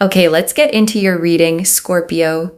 Okay, let's get into your reading, Scorpio.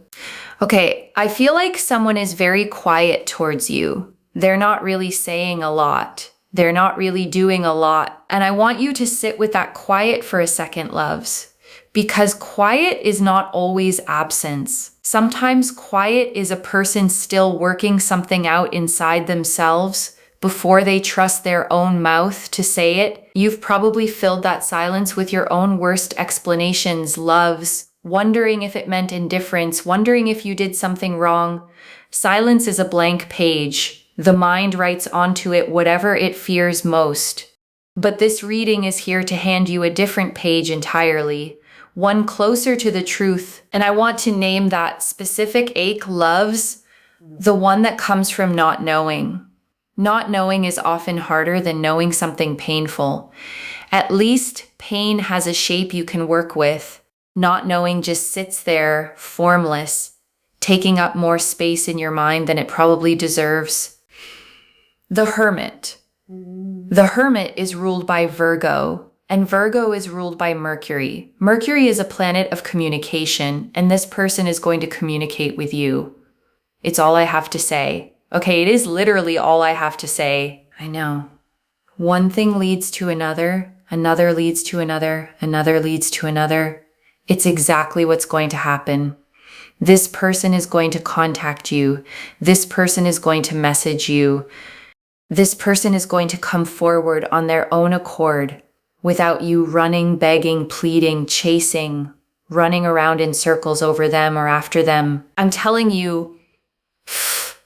Okay, I feel like someone is very quiet towards you. They're not really saying a lot. They're not really doing a lot. And I want you to sit with that quiet for a second, loves. Because quiet is not always absence. Sometimes quiet is a person still working something out inside themselves before they trust their own mouth to say it. You've probably filled that silence with your own worst explanations, loves, wondering if it meant indifference, wondering if you did something wrong. Silence is a blank page. The mind writes onto it whatever it fears most. But this reading is here to hand you a different page entirely, one closer to the truth. And I want to name that specific ache, loves, the one that comes from not knowing. Not knowing is often harder than knowing something painful. At least pain has a shape you can work with. Not knowing just sits there, formless, taking up more space in your mind than it probably deserves. The Hermit. The Hermit is ruled by Virgo, and Virgo is ruled by Mercury. Mercury is a planet of communication, and this person is going to communicate with you. It's all I have to say. Okay, it is literally all I have to say. I know. One thing leads to another, another leads to another, another leads to another. It's exactly what's going to happen. This person is going to contact you. This person is going to message you. This person is going to come forward on their own accord without you running, begging, pleading, chasing, running around in circles over them or after them. I'm telling you,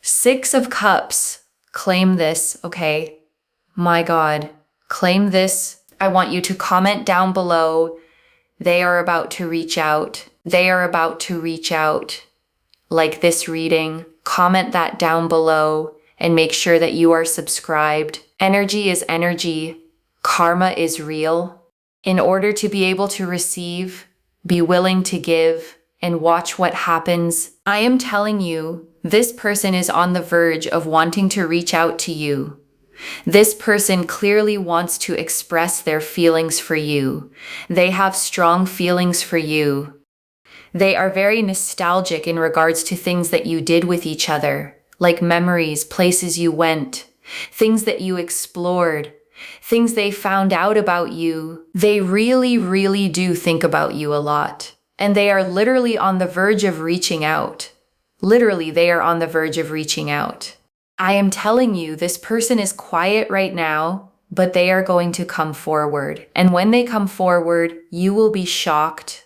6 of Cups, claim this, okay? My God, claim this. I want you to comment down below. They are about to reach out. They are about to reach out. Like this reading, comment that down below and make sure that you are subscribed. Energy is energy. Karma is real. In order to be able to receive, be willing to give, and watch what happens, I am telling you, this person is on the verge of wanting to reach out to you. This person clearly wants to express their feelings for you. They have strong feelings for you. They are very nostalgic in regards to things that you did with each other, like memories, places you went, things that you explored, things they found out about you. They really, really do think about you a lot. And they are literally on the verge of reaching out. Literally, they are on the verge of reaching out. I am telling you, this person is quiet right now, but they are going to come forward. And when they come forward, you will be shocked,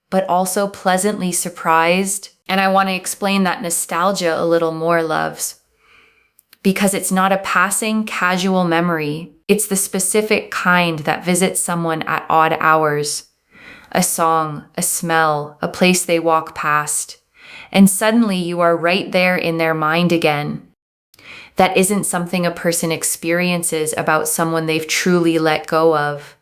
but also pleasantly surprised. And I want to explain that nostalgia a little more, loves, because it's not a passing, casual memory. It's the specific kind that visits someone at odd hours. A song, a smell, a place they walk past. And suddenly you are right there in their mind again. That isn't something a person experiences about someone they've truly let go of.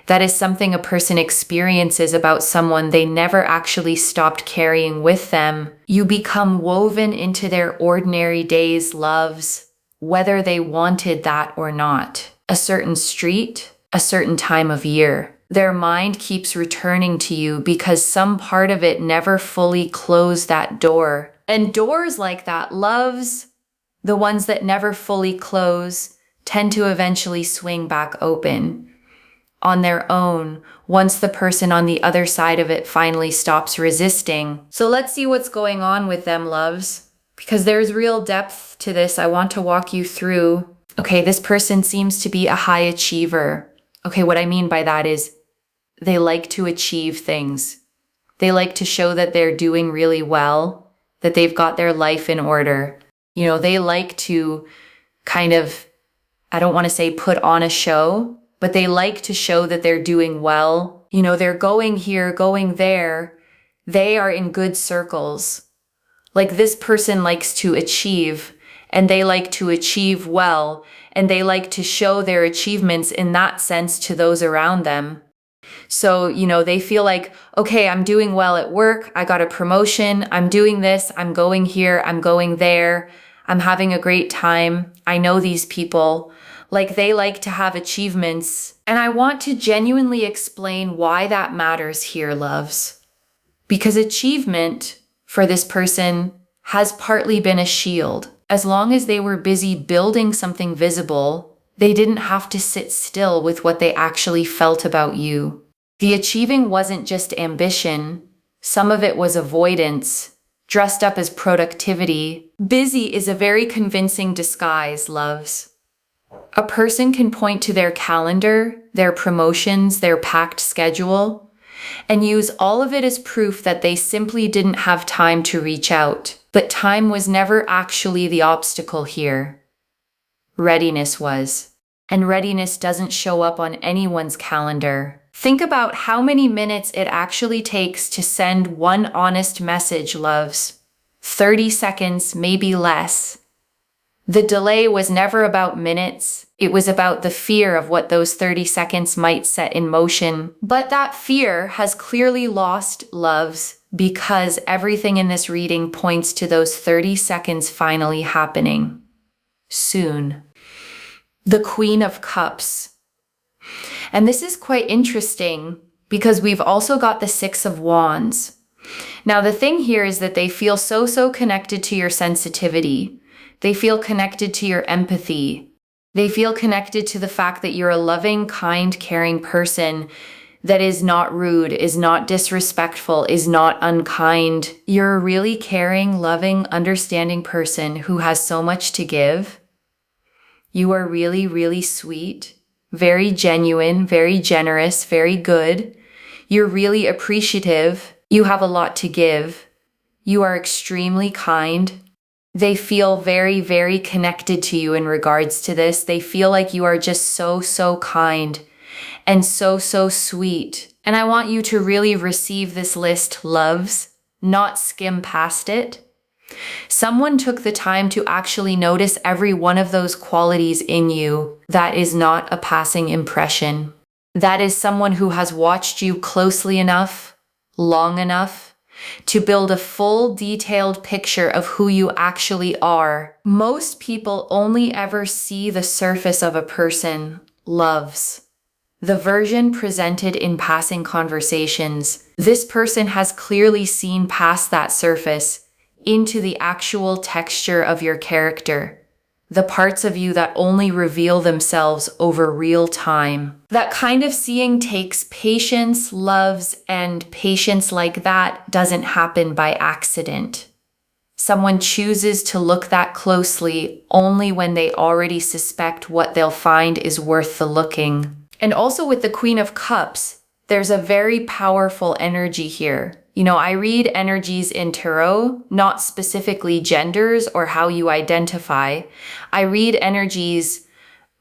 That is something a person experiences about someone they never actually stopped carrying with them. You become woven into their ordinary days, loves, whether they wanted that or not. A certain street, a certain time of year. Their mind keeps returning to you because some part of it never fully closed that door. And doors like that, loves, the ones that never fully close, tend to eventually swing back open on their own once the person on the other side of it finally stops resisting. So let's see what's going on with them, loves, because there's real depth to this. I want to walk you through. Okay, this person seems to be a high achiever. Okay, what I mean by that is they like to achieve things. They like to show that they're doing really well, that they've got their life in order. You know, they like to kind of, I don't want to say put on a show, but they like to show that they're doing well. You know, they're going here, going there. They are in good circles. Like this person likes to achieve, and they like to achieve well, and they like to show their achievements in that sense to those around them. So, you know, they feel like, okay, I'm doing well at work. I got a promotion. I'm doing this. I'm going here. I'm going there. I'm having a great time. I know these people. Like they like to have achievements. And I want to genuinely explain why that matters here, loves. Because achievement for this person has partly been a shield. As long as they were busy building something visible, they didn't have to sit still with what they actually felt about you. The achieving wasn't just ambition. Some of it was avoidance, dressed up as productivity. Busy is a very convincing disguise, loves. A person can point to their calendar, their promotions, their packed schedule, and use all of it as proof that they simply didn't have time to reach out. But time was never actually the obstacle here. Readiness was. And readiness doesn't show up on anyone's calendar. Think about how many minutes it actually takes to send one honest message, loves. 30 seconds, maybe less. The delay was never about minutes. It was about the fear of what those 30 seconds might set in motion. But that fear has clearly lost, loves, because everything in this reading points to those 30 seconds finally happening. Soon. The Queen of Cups. And this is quite interesting because we've also got the Six of Wands. Now, the thing here is that they feel so connected to your sensitivity. They feel connected to your empathy. They feel connected to the fact that you're a loving, kind, caring person that is not rude, is not disrespectful, is not unkind. You're a really caring, loving, understanding person who has so much to give. You are really sweet, very genuine, very generous, very good. You're really appreciative. You have a lot to give. You are extremely kind. They feel very connected to you in regards to this. They feel like you are just so kind and so sweet. And I want you to really receive this list, loves, not skim past it. Someone took the time to actually notice every one of those qualities in you. That is not a passing impression. That is someone who has watched you closely enough, long enough, to build a full, detailed picture of who you actually are. Most people only ever see the surface of a person, loves. The version presented in passing conversations. This person has clearly seen past that surface into the actual texture of your character, the parts of you that only reveal themselves over real time. That kind of seeing takes patience, loves, and patience like that doesn't happen by accident. Someone chooses to look that closely only when they already suspect what they'll find is worth the looking. And also with the Queen of Cups, there's a very powerful energy here. You know, I read energies in tarot, not specifically genders or how you identify. I read energies,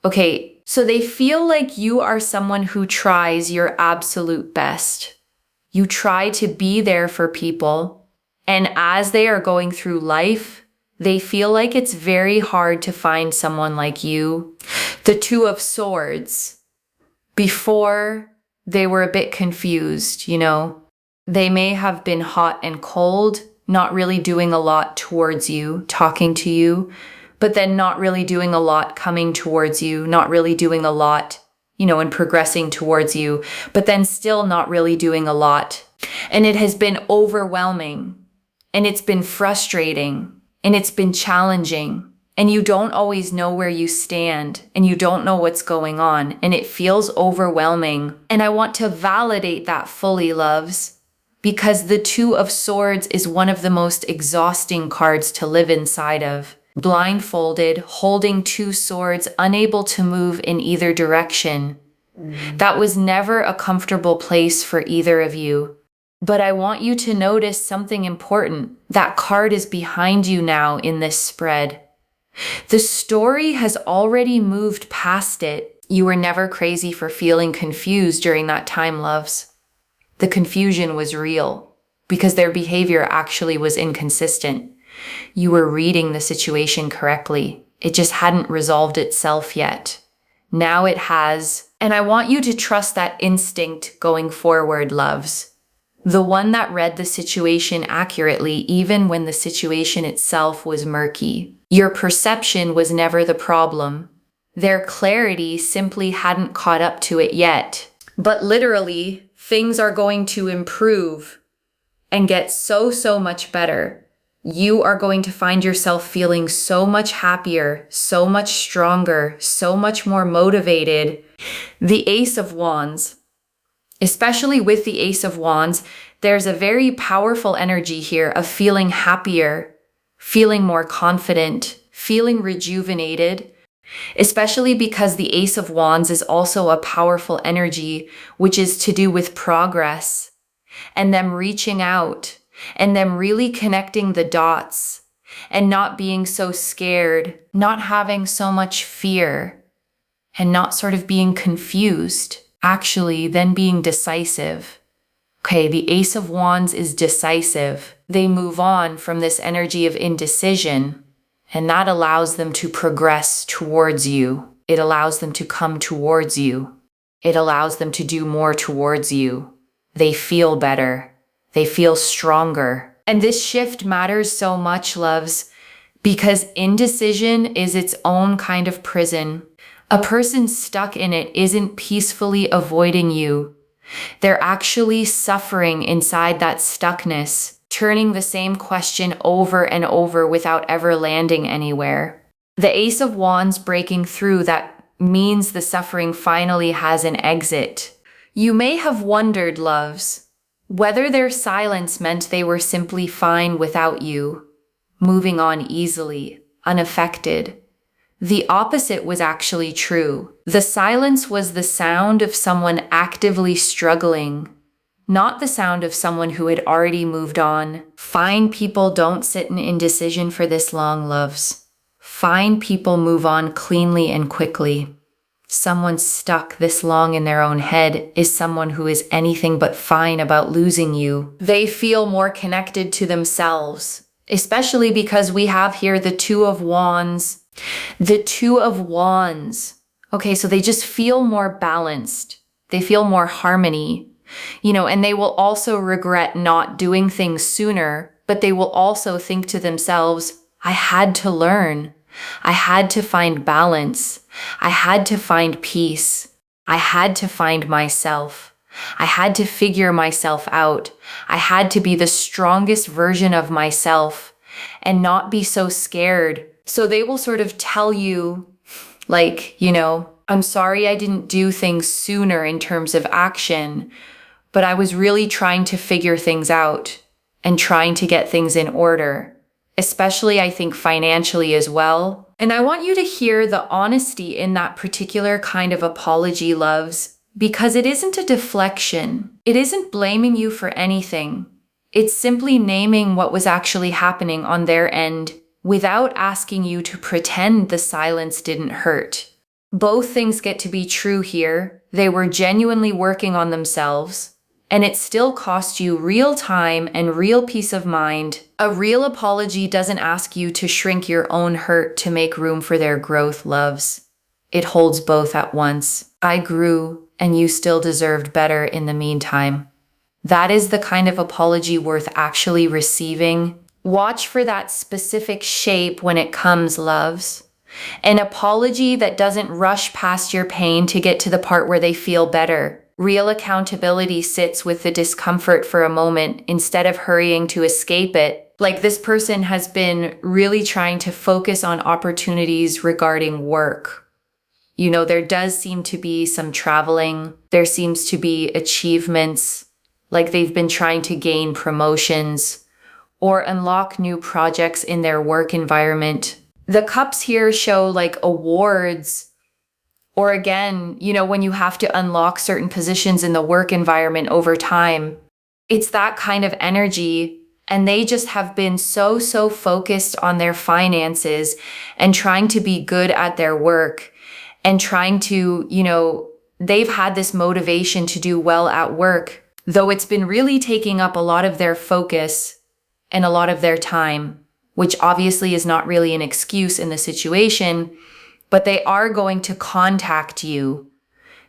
okay, so they feel like you are someone who tries your absolute best. You try to be there for people, and as they are going through life, they feel like it's very hard to find someone like you. The Two of Swords. Before, they were a bit confused, you know. They may have been hot and cold, not really doing a lot towards you, talking to you, but then not really doing a lot coming towards you, not really doing a lot, you know, and progressing towards you, but then still not really doing a lot. And it has been overwhelming, and it's been frustrating, and it's been challenging, and you don't always know where you stand, and you don't know what's going on, and it feels overwhelming. And I want to validate that fully, loves. Because the Two of Swords is one of the most exhausting cards to live inside of. Blindfolded, holding two swords, unable to move in either direction. That was never a comfortable place for either of you. But I want you to notice something important. That card is behind you now in this spread. The story has already moved past it. You were never crazy for feeling confused during that time, loves. The confusion was real because their behavior actually was inconsistent. You were reading the situation correctly. It just hadn't resolved itself yet. Now it has, and I want you to trust that instinct going forward, loves. The one that read the situation accurately even when the situation itself was murky. Your perception was never the problem. Their clarity simply hadn't caught up to it yet. But literally, things are going to improve and get so much better. You are going to find yourself feeling so much happier, so much stronger, so much more motivated. The Ace of Wands, especially with the Ace of Wands, there's a very powerful energy here of feeling happier, feeling more confident, feeling rejuvenated, especially because the Ace of Wands is also a powerful energy, which is to do with progress and them reaching out and them really connecting the dots and not being so scared, not having so much fear, and not sort of being confused, actually then being decisive. Okay, the Ace of Wands is decisive. They move on from this energy of indecision, and that allows them to progress towards you. It allows them to come towards you. It allows them to do more towards you. They feel better. They feel stronger. And this shift matters so much, loves, because indecision is its own kind of prison. A person stuck in it isn't peacefully avoiding you. They're actually suffering inside that stuckness, turning the same question over and over without ever landing anywhere. The Ace of Wands breaking through, that means the suffering finally has an exit. You may have wondered, loves, whether their silence meant they were simply fine without you, moving on easily, unaffected. The opposite was actually true. The silence was the sound of someone actively struggling, not the sound of someone who had already moved on. Fine people don't sit in indecision for this long, loves. Fine people move on cleanly and quickly. Someone stuck this long in their own head is someone who is anything but fine about losing you. They feel more connected to themselves, especially because we have here the Two of Wands. The Two of Wands. Okay, so they just feel more balanced. They feel more harmony, and they will also regret not doing things sooner, but they will also think to themselves, I had to learn. I had to find balance. I had to find peace. I had to find myself. I had to figure myself out. I had to be the strongest version of myself and not be so scared. So they will sort of tell you, I'm sorry I didn't do things sooner in terms of action, but I was really trying to figure things out and trying to get things in order. Especially, I think, financially as well. And I want you to hear the honesty in that particular kind of apology, loves, because it isn't a deflection. It isn't blaming you for anything. It's simply naming what was actually happening on their end without asking you to pretend the silence didn't hurt. Both things get to be true here. They were genuinely working on themselves. And it still cost you real time and real peace of mind. A real apology doesn't ask you to shrink your own hurt to make room for their growth, loves. It holds both at once. I grew, and you still deserved better in the meantime. That is the kind of apology worth actually receiving. Watch for that specific shape when it comes, loves. An apology that doesn't rush past your pain to get to the part where they feel better. Real accountability sits with the discomfort for a moment instead of hurrying to escape it. Like this person has been really trying to focus on opportunities regarding work. There does seem to be some traveling. There seems to be achievements, like they've been trying to gain promotions or unlock new projects in their work environment. The cups here show like awards. Or again, when you have to unlock certain positions in the work environment over time, it's that kind of energy. And they just have been so focused on their finances and trying to be good at their work and trying to, they've had this motivation to do well at work, though it's been really taking up a lot of their focus and a lot of their time, which obviously is not really an excuse in the situation. But they are going to contact you.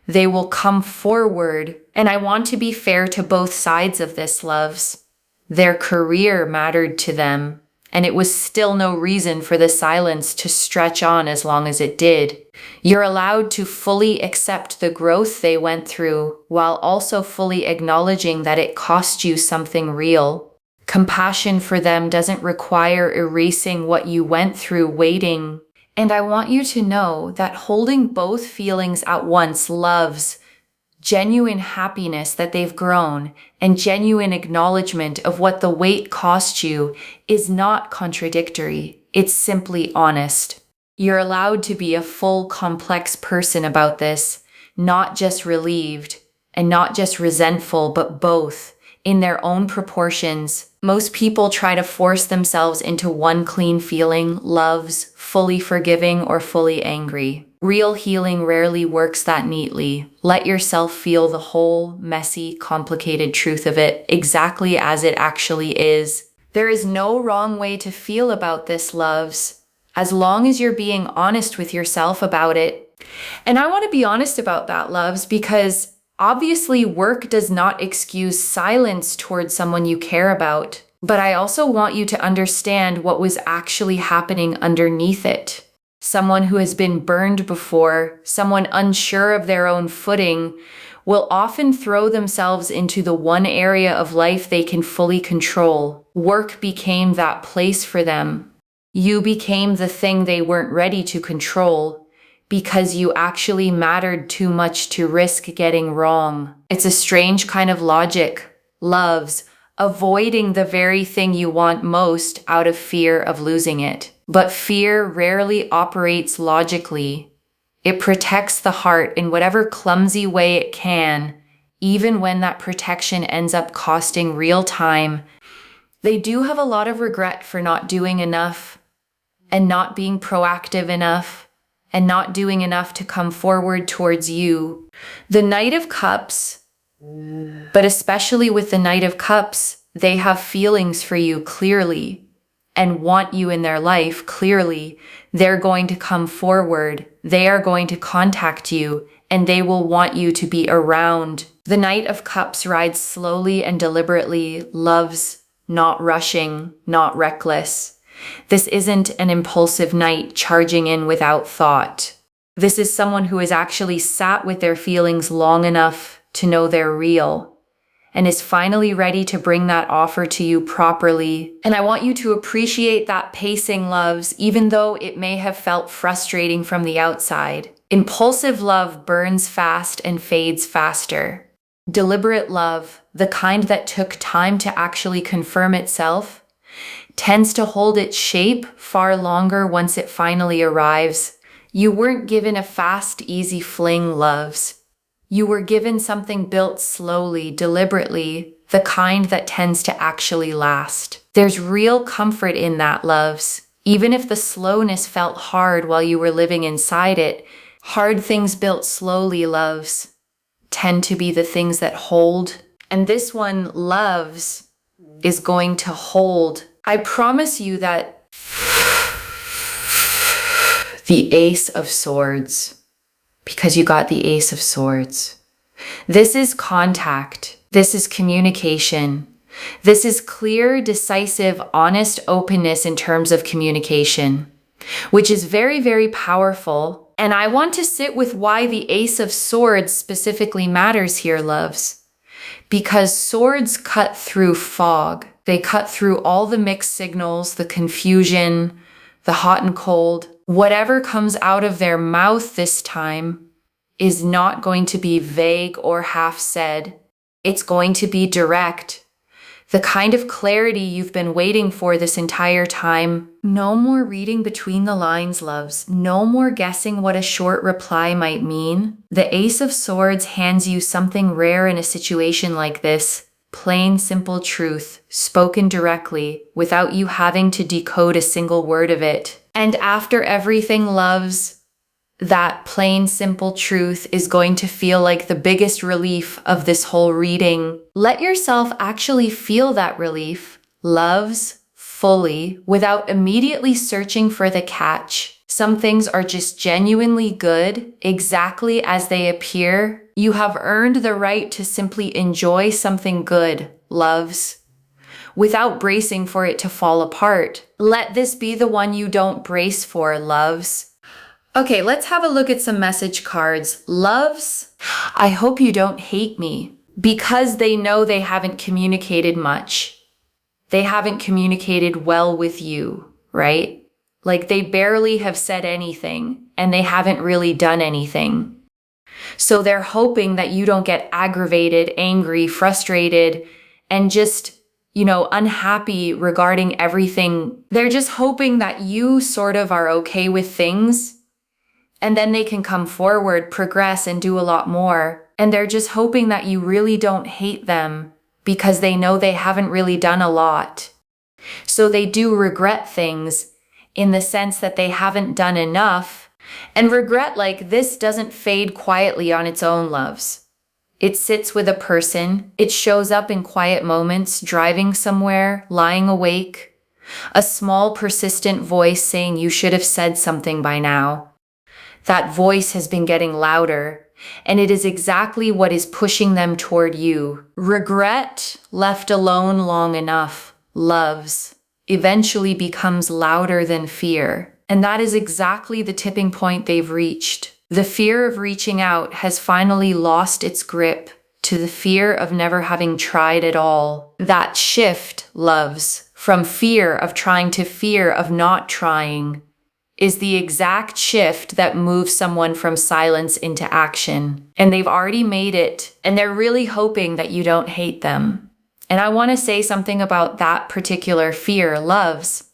They will come forward. And I want to be fair to both sides of this, loves. Their career mattered to them. and it was still no reason for the silence to stretch on as long as it did. You're allowed to fully accept the growth they went through while also fully acknowledging that it cost you something real. Compassion for them doesn't require erasing what you went through waiting. And I want you to know that holding both feelings at once, loves, genuine happiness that they've grown, and genuine acknowledgement of what the wait cost you, is not contradictory. It's simply honest. You're allowed to be a full, complex person about this, not just relieved and not just resentful, but both in their own proportions. Most people try to force themselves into one clean feeling, loves, fully forgiving, or fully angry. Real healing rarely works that neatly. Let yourself feel the whole, messy, complicated truth of it exactly as it actually is. There is no wrong way to feel about this, loves, as long as you're being honest with yourself about it. And I want to be honest about that, loves, because obviously work does not excuse silence towards someone you care about. But I also want you to understand what was actually happening underneath it. Someone who has been burned before, someone unsure of their own footing, will often throw themselves into the one area of life they can fully control. Work became that place for them. You became the thing they weren't ready to control because you actually mattered too much to risk getting wrong. It's a strange kind of logic, loves, avoiding the very thing you want most out of fear of losing it. But fear rarely operates logically. It protects the heart in whatever clumsy way it can, even when that protection ends up costing real time. They do have a lot of regret for not doing enough, and not being proactive enough, and not doing enough to come forward towards you. The Knight of Cups, but especially with the Knight of Cups, they have feelings for you clearly and want you in their life clearly. They're going to come forward. They are going to contact you, and they will want you to be around. The Knight of Cups rides slowly and deliberately, loves, not rushing, not reckless. This isn't an impulsive knight charging in without thought. This is someone who has actually sat with their feelings long enough to know they're real and is finally ready to bring that offer to you properly. And I want you to appreciate that pacing, loves, even though it may have felt frustrating from the outside. Impulsive love burns fast and fades faster. Deliberate love, the kind that took time to actually confirm itself, tends to hold its shape far longer once it finally arrives. You weren't given a fast, easy fling, loves. You were given something built slowly, deliberately, the kind that tends to actually last. There's real comfort in that, loves. Even if the slowness felt hard while you were living inside it, hard things built slowly, loves, tend to be the things that hold. And this one, loves, is going to hold. I promise you that the Ace of Swords, because you got the Ace of Swords. This is contact. This is communication. This is clear, decisive, honest openness in terms of communication, which is very, very powerful. And I want to sit with why the Ace of Swords specifically matters here, loves. Because swords cut through fog. They cut through all the mixed signals, the confusion, the hot and cold. Whatever comes out of their mouth this time is not going to be vague or half said. It's going to be direct. The kind of clarity you've been waiting for this entire time. No more reading between the lines, loves. No more guessing what a short reply might mean. The Ace of Swords hands you something rare in a situation like this. Plain, simple truth, spoken directly, without you having to decode a single word of it. And after everything, loves, that plain, simple truth is going to feel like the biggest relief of this whole reading. Let yourself actually feel that relief, loves, fully, without immediately searching for the catch. Some things are just genuinely good, exactly as they appear. You have earned the right to simply enjoy something good, loves. without bracing for it to fall apart. Let this be the one you don't brace for, loves. Okay, let's have a look at some message cards. Loves, I hope you don't hate me, because they know they haven't communicated much. They haven't communicated well with you, right? Like they barely have said anything and they haven't really done anything. So they're hoping that you don't get aggravated, angry, frustrated, and just, unhappy regarding everything. They're just hoping that you sort of are okay with things. And then they can come forward, progress, and do a lot more. And they're just hoping that you really don't hate them because they know they haven't really done a lot. So they do regret things in the sense that they haven't done enough. And regret like this doesn't fade quietly on its own, loves. It sits with a person. It shows up in quiet moments, driving somewhere, lying awake. A small, persistent voice saying you should have said something by now. That voice has been getting louder, and it is exactly what is pushing them toward you. Regret, left alone long enough, loves, eventually becomes louder than fear. And that is exactly the tipping point they've reached. The fear of reaching out has finally lost its grip to the fear of never having tried at all. That shift, loves, from fear of trying to fear of not trying, is the exact shift that moves someone from silence into action. And they've already made it, and they're really hoping that you don't hate them. And I want to say something about that particular fear, loves,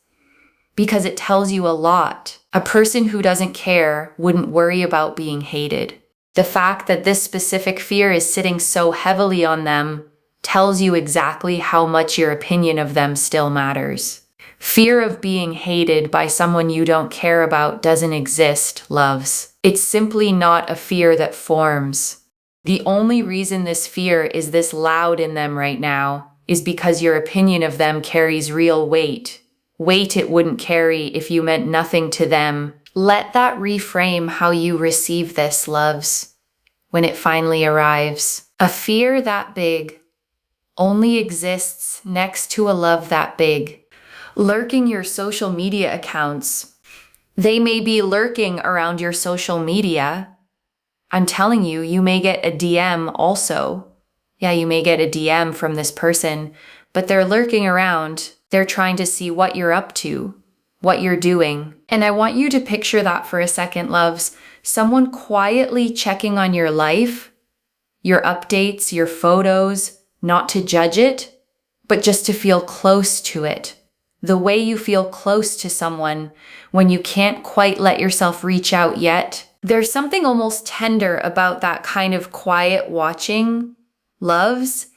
because it tells you a lot. A person who doesn't care wouldn't worry about being hated. The fact that this specific fear is sitting so heavily on them tells you exactly how much your opinion of them still matters. Fear of being hated by someone you don't care about doesn't exist, loves. It's simply not a fear that forms. The only reason this fear is this loud in them right now is because your opinion of them carries real weight. Weight it wouldn't carry if you meant nothing to them. Let that reframe how you receive this, loves, when it finally arrives. A fear that big only exists next to a love that big. Lurking your social media accounts. They may be lurking around your social media. I'm telling you, you may get a DM also. Yeah, you may get a DM from this person, but they're lurking around. They're trying to see what you're up to, what you're doing. And I want you to picture that for a second, loves. Someone quietly checking on your life, your updates, your photos, not to judge it, but just to feel close to it. The way you feel close to someone when you can't quite let yourself reach out yet. There's something almost tender about that kind of quiet watching, loves,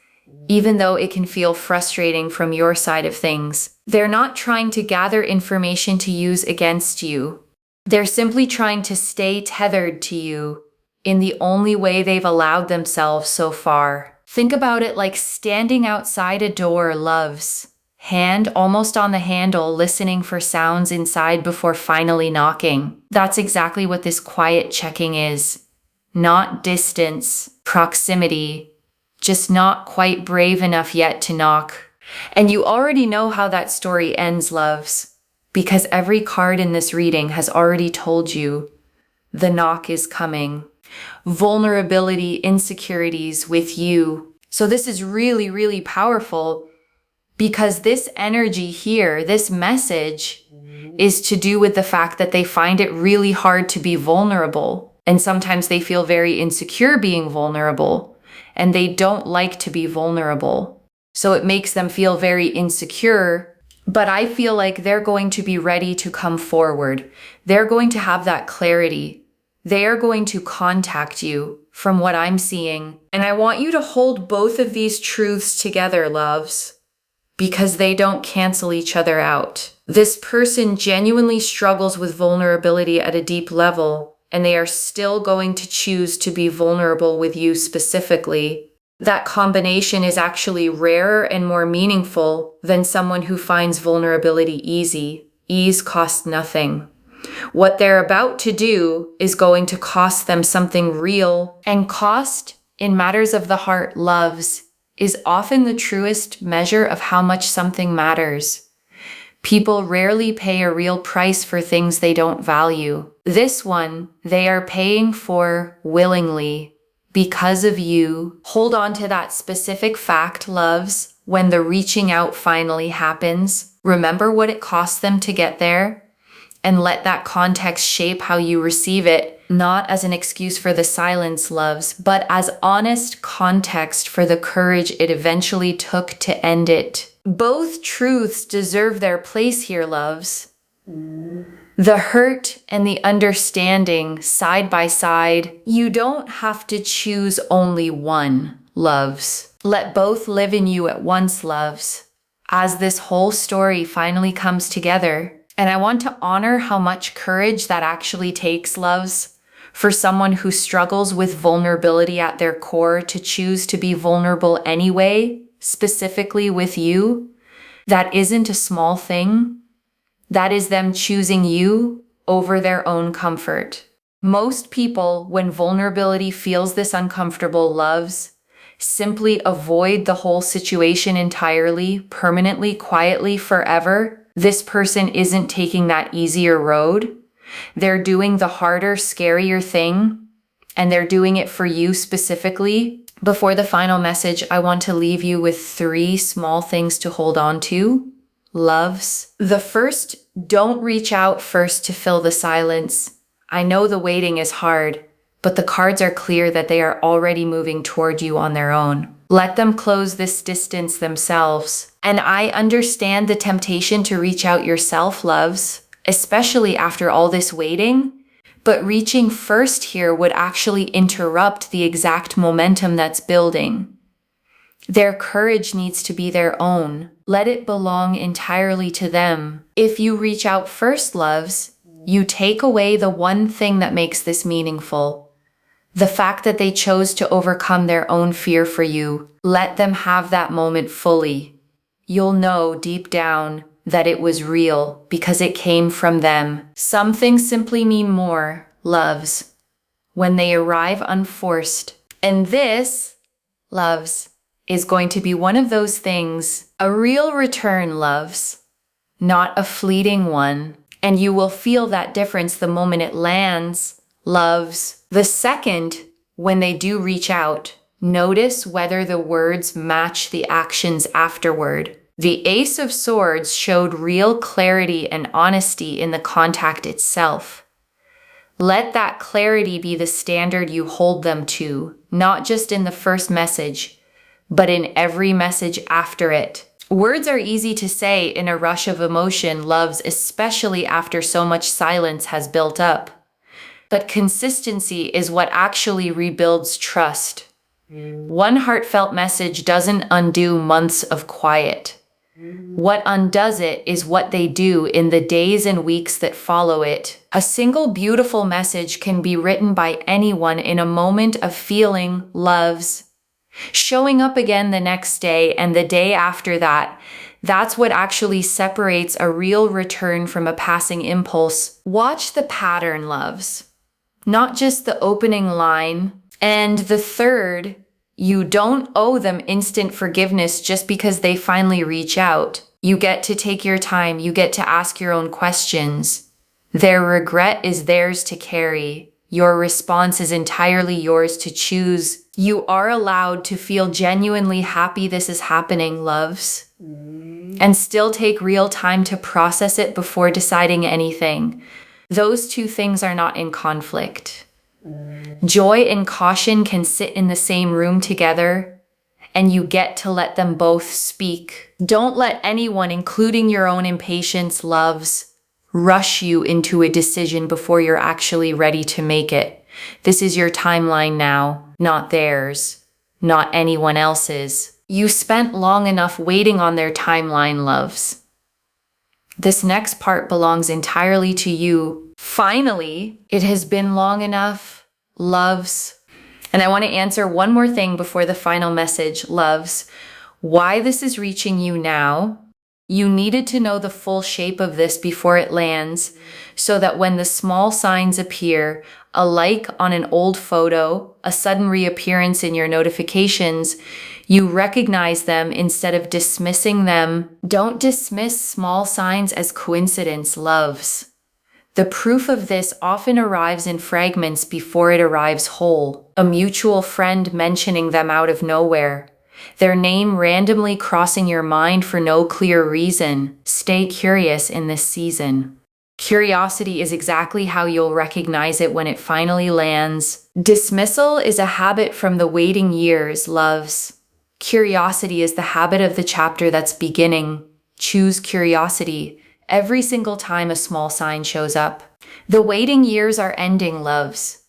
even though it can feel frustrating from your side of things. They're not trying to gather information to use against you. They're simply trying to stay tethered to you in the only way they've allowed themselves so far. Think about it like standing outside a door, loves. Hand almost on the handle, listening for sounds inside before finally knocking. That's exactly what this quiet checking is. Not distance, proximity, just not quite brave enough yet to knock. And you already know how that story ends, loves, because every card in this reading has already told you the knock is coming. Vulnerability, insecurities with you. So this is really, really powerful. Because this energy here, this message, is to do with the fact that they find it really hard to be vulnerable. And sometimes they feel very insecure being vulnerable. And they don't like to be vulnerable. So it makes them feel very insecure. But I feel like they're going to be ready to come forward. They're going to have that clarity. They are going to contact you from what I'm seeing. And I want you to hold both of these truths together, loves, because they don't cancel each other out. This person genuinely struggles with vulnerability at a deep level, and they are still going to choose to be vulnerable with you specifically. That combination is actually rarer and more meaningful than someone who finds vulnerability easy. Ease costs nothing. What they're about to do is going to cost them something real, and cost, in matters of the heart, loves, is often the truest measure of how much something matters. People rarely pay a real price for things they don't value. This one, they are paying for willingly because of you. Hold on to that specific fact, loves, when the reaching out finally happens. Remember what it cost them to get there, and let that context shape how you receive it, not as an excuse for the silence, loves, but as honest context for the courage it eventually took to end it. Both truths deserve their place here, loves. The hurt and the understanding side by side. You don't have to choose only one, loves. Let both live in you at once, loves, as this whole story finally comes together. And I want to honor how much courage that actually takes, loves, for someone who struggles with vulnerability at their core to choose to be vulnerable anyway, specifically with you. That isn't a small thing. That is them choosing you over their own comfort. Most people, when vulnerability feels this uncomfortable, loves, simply avoid the whole situation entirely, permanently, quietly, forever. This person isn't taking that easier road. They're doing the harder, scarier thing, and they're doing it for you specifically. Before the final message, I want to leave you with 3 small things to hold on to, loves. The first, don't reach out first to fill the silence. I know the waiting is hard, but the cards are clear that they are already moving toward you on their own. Let them close this distance themselves. And I understand the temptation to reach out yourself, loves, especially after all this waiting. But reaching first here would actually interrupt the exact momentum that's building. Their courage needs to be their own. Let it belong entirely to them. If you reach out first, loves, you take away the one thing that makes this meaningful. The fact that they chose to overcome their own fear for you. Let them have that moment fully. You'll know deep down that it was real because it came from them. Some things simply mean more, loves, when they arrive unforced. And this, loves, is going to be one of those things, a real return, loves, not a fleeting one. And you will feel that difference the moment it lands, loves. The second, when they do reach out, notice whether the words match the actions afterward. The Ace of Swords showed real clarity and honesty in the contact itself. Let that clarity be the standard you hold them to, not just in the first message, but in every message after it. Words are easy to say in a rush of emotion, loves, especially after so much silence has built up. But consistency is what actually rebuilds trust. One heartfelt message doesn't undo months of quiet. What undoes it is what they do in the days and weeks that follow it. A single beautiful message can be written by anyone in a moment of feeling, loves, showing up again the next day and the day after that. That's what actually separates a real return from a passing impulse. Watch the pattern, loves, not just the opening line. And the third, you don't owe them instant forgiveness just because they finally reach out. You get to take your time. You get to ask your own questions. Their regret is theirs to carry. Your response is entirely yours to choose. You are allowed to feel genuinely happy this is happening, loves, and still take real time to process it before deciding anything. Those two things are not in conflict. Joy and caution can sit in the same room together, and you get to let them both speak. Don't let anyone, including your own impatience, loves, rush you into a decision before you're actually ready to make it. This is your timeline now, not theirs, not anyone else's. You spent long enough waiting on their timeline, loves. This next part belongs entirely to you. Finally, it has been long enough, loves. And I want to answer one more thing before the final message, loves. Why this is reaching you now. You needed to know the full shape of this before it lands, so that when the small signs appear, a like on an old photo, a sudden reappearance in your notifications, You recognize them instead of dismissing them. Don't dismiss small signs as coincidence, loves. The proof of this often arrives in fragments before it arrives whole. A mutual friend mentioning them out of nowhere. Their name randomly crossing your mind for no clear reason. Stay curious in this season. Curiosity is exactly how you'll recognize it when it finally lands. Dismissal is a habit from the waiting years, loves. Curiosity is the habit of the chapter that's beginning. Choose curiosity every single time a small sign shows up. The waiting years are ending, loves.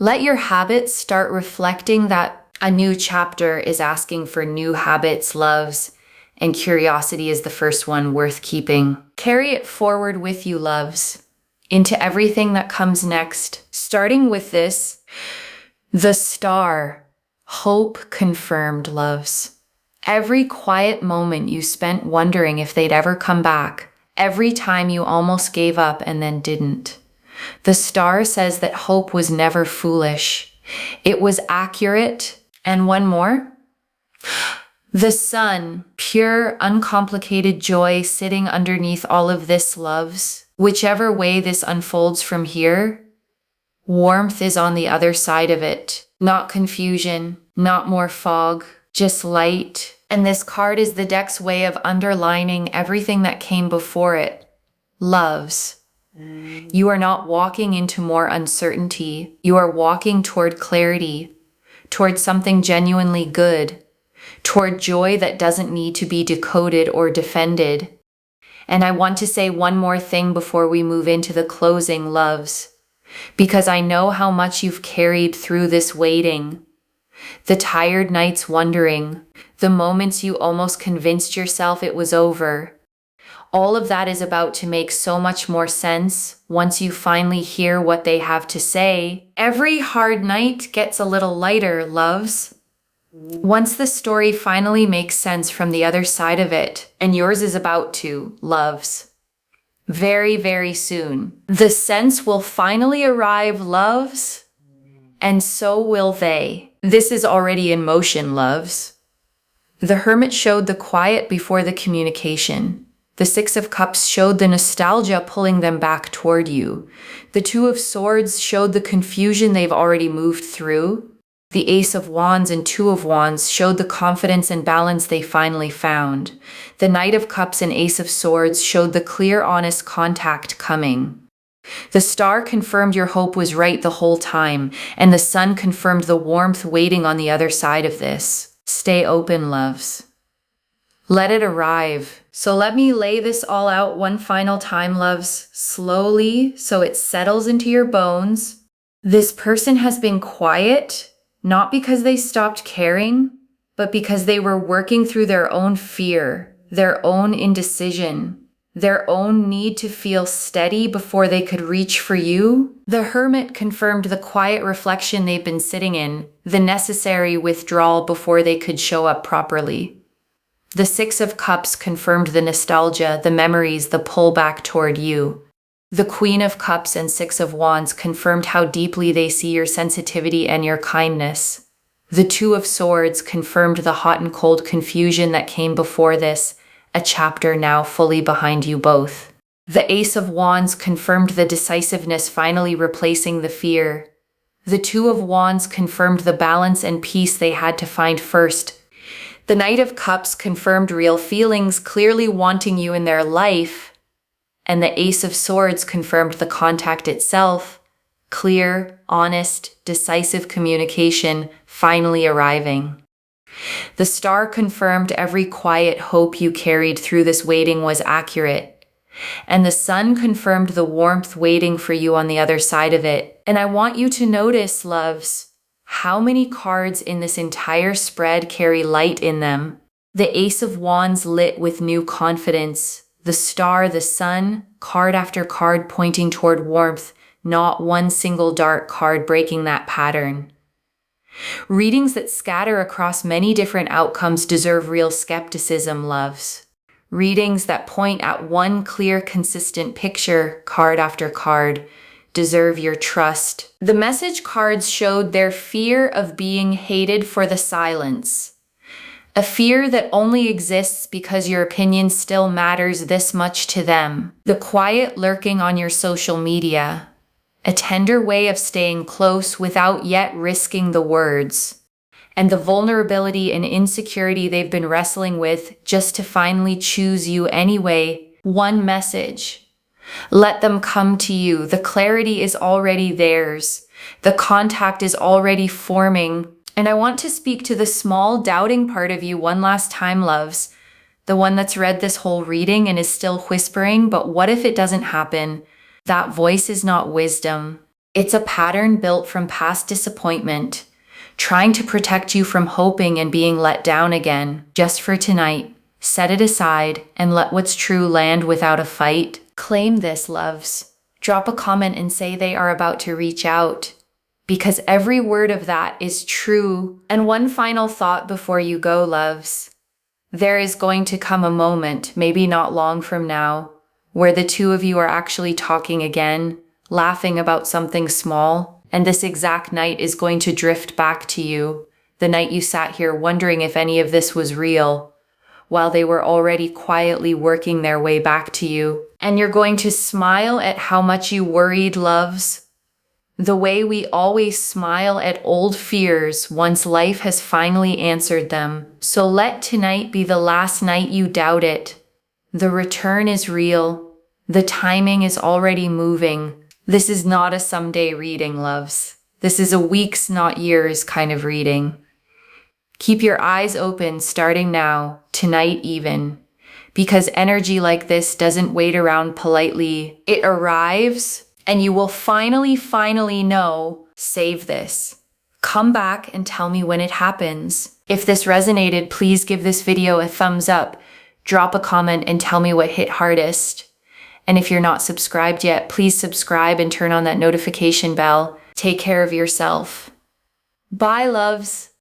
Let your habits start reflecting that a new chapter is asking for new habits, loves, and curiosity is the first one worth keeping. Carry it forward with you, loves, into everything that comes next. Starting with this, the star, hope confirmed, loves. Every quiet moment you spent wondering if they'd ever come back, every time you almost gave up and then didn't. The star says that hope was never foolish. It was accurate. And one more. The sun, pure, uncomplicated joy sitting underneath all of this, loves. Whichever way this unfolds from here, warmth is on the other side of it. Not confusion, not more fog, just light. And this card is the deck's way of underlining everything that came before it. Loves. You are not walking into more uncertainty. You are walking toward clarity, toward something genuinely good, toward joy that doesn't need to be decoded or defended. And I want to say one more thing before we move into the closing, loves, because I know how much you've carried through this waiting. The tired nights wondering, the moments you almost convinced yourself it was over. All of that is about to make so much more sense once you finally hear what they have to say. Every hard night gets a little lighter, loves. Once the story finally makes sense from the other side of it, and yours is about to, loves. Very, very soon. The sense will finally arrive, loves, and so will they. This is already in motion, loves. The Hermit showed the quiet before the communication. The Six of Cups showed the nostalgia pulling them back toward you. The Two of Swords showed the confusion they've already moved through. The Ace of Wands and Two of Wands showed the confidence and balance they finally found. The Knight of Cups and Ace of Swords showed the clear, honest contact coming. The Star confirmed your hope was right the whole time, and the Sun confirmed the warmth waiting on the other side of this. Stay open, loves. Let it arrive. So let me lay this all out one final time, loves, slowly so it settles into your bones. This person has been quiet, not because they stopped caring, but because they were working through their own fear, their own indecision, their own need to feel steady before they could reach for you. The Hermit confirmed the quiet reflection they've been sitting in, the necessary withdrawal before they could show up properly. The Six of Cups confirmed the nostalgia, the memories, the pull back toward you. The Queen of Cups and Six of Wands confirmed how deeply they see your sensitivity and your kindness. The Two of Swords confirmed the hot and cold confusion that came before this, a chapter now fully behind you both. The Ace of Wands confirmed the decisiveness finally replacing the fear. The Two of Wands confirmed the balance and peace they had to find first. The Knight of Cups confirmed real feelings, clearly wanting you in their life. And the Ace of Swords confirmed the contact itself, clear, honest, decisive communication finally arriving. The Star confirmed every quiet hope you carried through this waiting was accurate. And the Sun confirmed the warmth waiting for you on the other side of it. And I want you to notice, loves, how many cards in this entire spread carry light in them. The Ace of Wands lit with new confidence. The Star, the Sun, card after card pointing toward warmth, not one single dark card breaking that pattern. Readings that scatter across many different outcomes deserve real skepticism, loves. Readings that point at one clear, consistent picture, card after card, deserve your trust. The message cards showed their fear of being hated for the silence. A fear that only exists because your opinion still matters this much to them. The quiet lurking on your social media. A tender way of staying close without yet risking the words. And the vulnerability and insecurity they've been wrestling with just to finally choose you anyway. One message. Let them come to you. The clarity is already theirs. The contact is already forming. And I want to speak to the small doubting part of you one last time, loves. The one that's read this whole reading and is still whispering, but what if it doesn't happen? That voice is not wisdom. It's a pattern built from past disappointment, trying to protect you from hoping and being let down again. Just for tonight, set it aside and let what's true land without a fight. Claim this, loves. Drop a comment and say they are about to reach out, because every word of that is true. And one final thought before you go, loves. There is going to come a moment, maybe not long from now, where the two of you are actually talking again, laughing about something small, and this exact night is going to drift back to you, the night you sat here wondering if any of this was real, while they were already quietly working their way back to you. And you're going to smile at how much you worried, loves. The way we always smile at old fears once life has finally answered them. So let tonight be the last night you doubt it. The return is real. The timing is already moving. This is not a someday reading, loves. This is a weeks, not years kind of reading. Keep your eyes open starting now, tonight even. Because energy like this doesn't wait around politely. It arrives. And you will finally know, save this. Come back and tell me when it happens. If this resonated, please give this video a thumbs up, drop a comment and tell me what hit hardest. And if you're not subscribed yet, please subscribe and turn on that notification bell. Take care of yourself. Bye, loves.